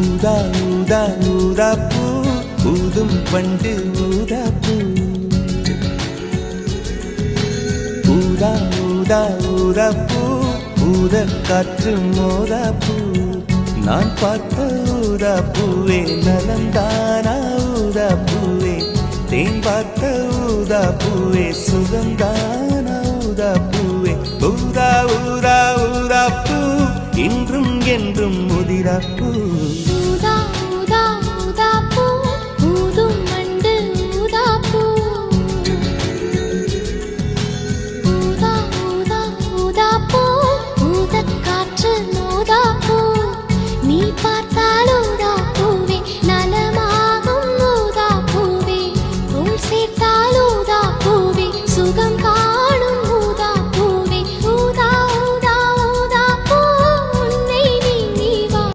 ஊதா ஊதா ஊதாப்பூ ஊதும் பண்டு ஊதாப்பூ ஊதா ஊதா ஊதாப்பூ ஊத காற்று மோதாப்பூ நான் பார்த்த ஊதாப்பூவே நலந்தானா ஊதாப்பூவே தேன் பார்த்த ஊதாப்பூவே சுகந்தானா ஊதாப்பூவே ஊதா ஊதா ஊதாப்பூ இன்றும் என்றும் முதிராப்பூ